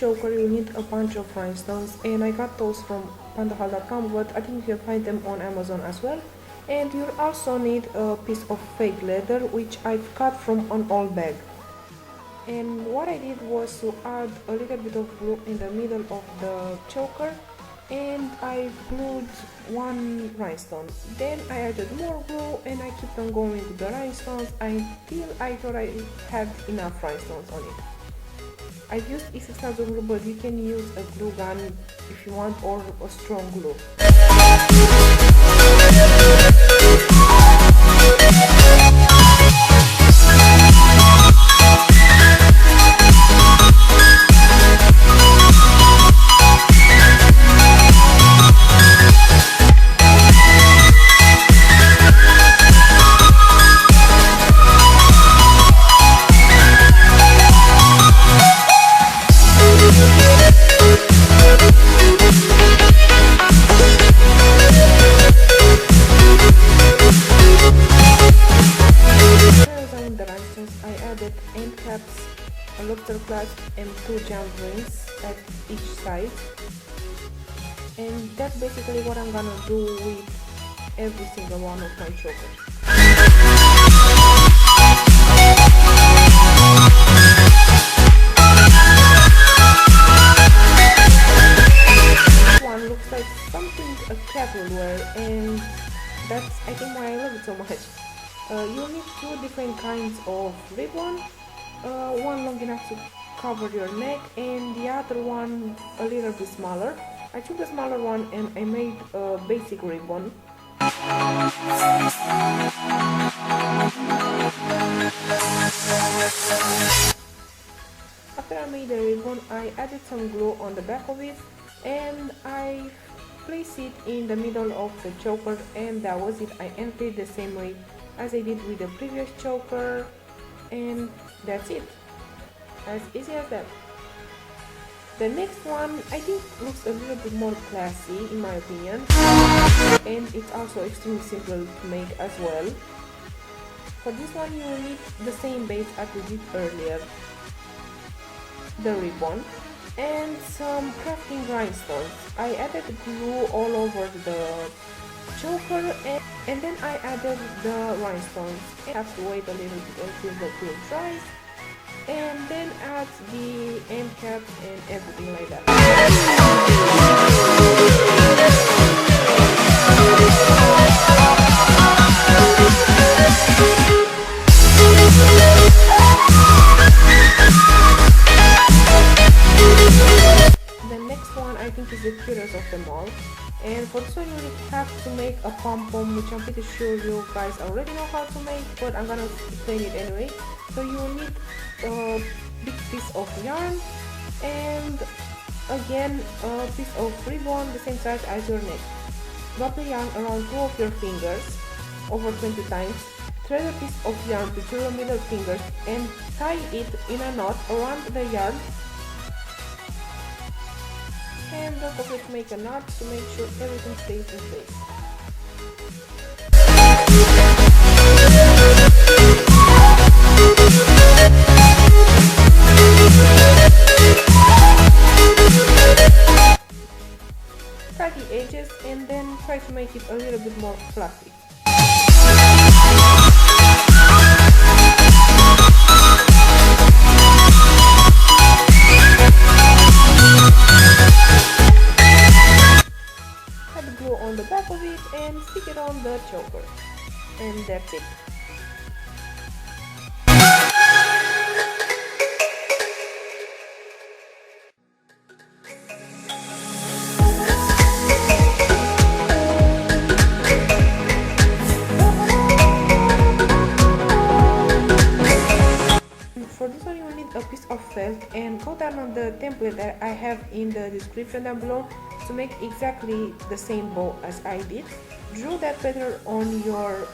choker you need a bunch of rhinestones, and I got those from pandahal.com, but I think you can find them on Amazon as well. And you also need a piece of fake leather, which I've cut from an old bag. And what I did was to add a little bit of glue in the middle of the choker, and I glued one rhinestone. Then I added more glue and I kept on going with the rhinestones until I thought I had enough rhinestones on it. I've used E6000 glue, but you can use a glue gun if you want, or a strong glue. I added end caps, a lobster clasp, and 2 jump rings at each side. And that's basically what I'm gonna do with every single one of my chokers. This one looks like something a cat will wear, and that's I think why I love it so much. You need 2 different kinds of ribbon, one long enough to cover your neck and the other one a little bit smaller. I took the smaller one and I made a basic ribbon. After I made the ribbon, I added some glue on the back of it and I placed it in the middle of the choker, and that was it. I emptied the same way as I did with the previous choker, and that's it. As easy as that. The next one I think looks a little bit more classy in my opinion, and it's also extremely simple to make as well. For this one you will need the same base as we did earlier, the ribbon, and some crafting rhinestones. I added glue all over the choker and then I added the rhinestones. I have to wait a little bit until the glue dries and then add the end caps and everything like that. The next one I think is the cutest of them all. And for this one you will have to make a pom-pom, which I'm pretty sure you guys already know how to make, but I'm gonna explain it anyway. So you will need a big piece of yarn and again a piece of ribbon the same size as your neck. Wrap the yarn around 2 of your fingers over 20 times. Thread a piece of yarn between your middle fingers and tie it in a knot around the yarn. And don't forget to make a knot to make sure everything stays in place. Tie the edges and then try to make it a little bit more fluffy. On the back of it and stick it on the choker, and that's it. For this one you will need a piece of felt, and go down on the template that I have in the description down below to make exactly the same bow as I did. Draw that pattern on your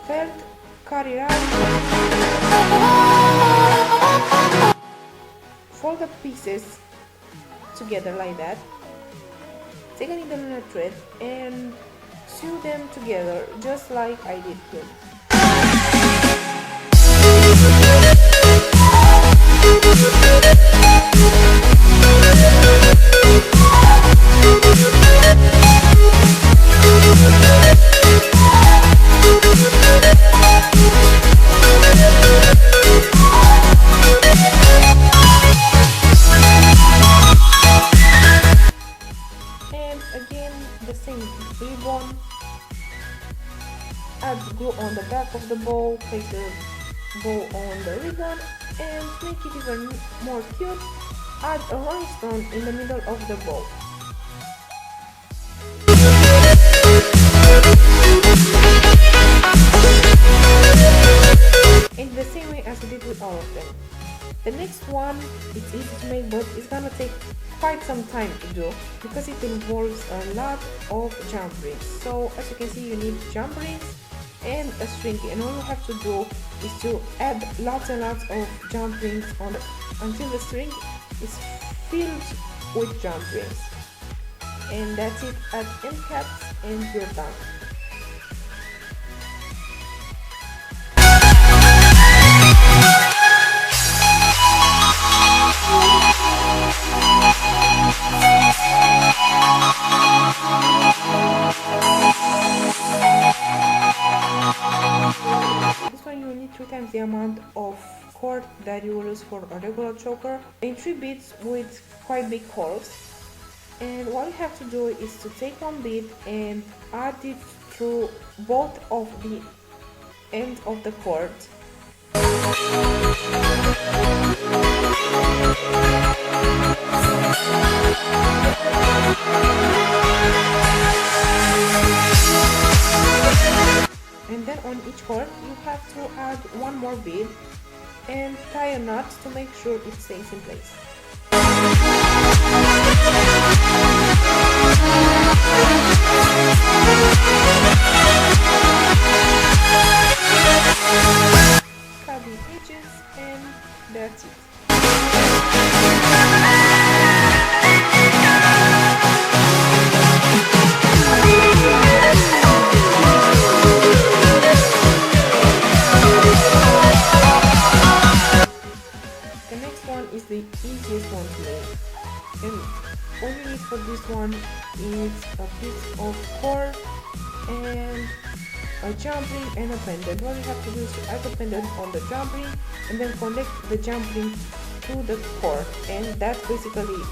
felt, cut it out, fold the pieces together like that, take a needle and a thread and sew them together just like I did here. And again the same ribbon, add glue on the back of the bow, place the bow on the ribbon, and to make it even more cute, add a rhinestone in the middle of the bow. In the same way as we did with all of them. The next one, it's easy to make, but it's gonna take quite some time to do because it involves a lot of jump rings. So as you can see, you need jump rings and a string, and all you have to do is to add lots and lots of jump rings on until the string is filled with jump rings. And that's it. Add end caps and you're done. This one you will need 3 times the amount of cord that you will use for a regular choker, in 3 beads with quite big holes. And what you have to do is to take one bead and add it through both of the ends of the cord. And then on each cord you have to add one more bead and tie a knot to make sure it stays in place. Cut the edges and that's it. The next one is the easiest one to make, and all you need for this one is a piece of cord and a jump ring and a pendant. What you have to do is to add the pendant on the jump ring and then connect the jump ring to the cord, and that's basically it.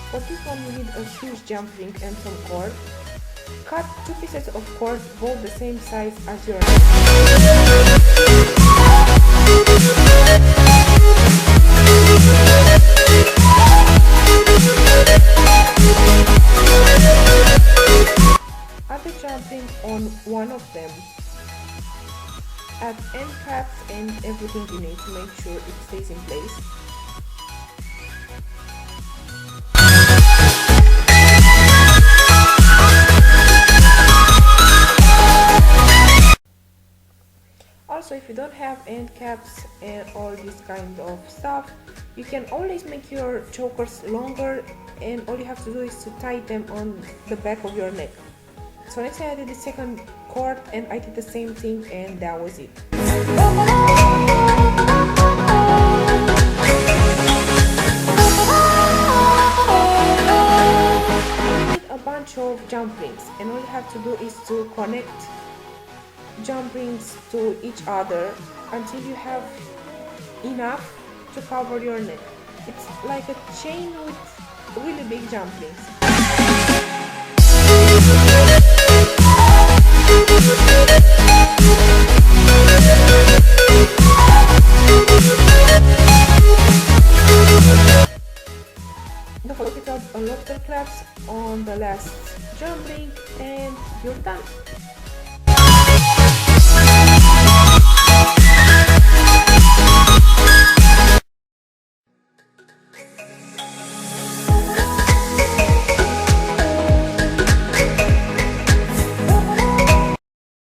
For this one you need a huge jump ring and some cord. Cut 2 pieces of cord both the same size as your neck. Add the jump ring on one of them. Add end caps and everything you need to make sure it stays in place. Also, if you don't have end caps and all this kind of stuff, you can always make your chokers longer, and all you have to do is to tie them on the back of your neck. So next I did the second cord and I did the same thing, and that was it. A bunch of jump rings, and all you have to do is to connect jump rings to each other until you have enough to cover your neck. It's like a chain with really big jump rings. Don't forget to add a lobster clasp on the last jump ring and you're done.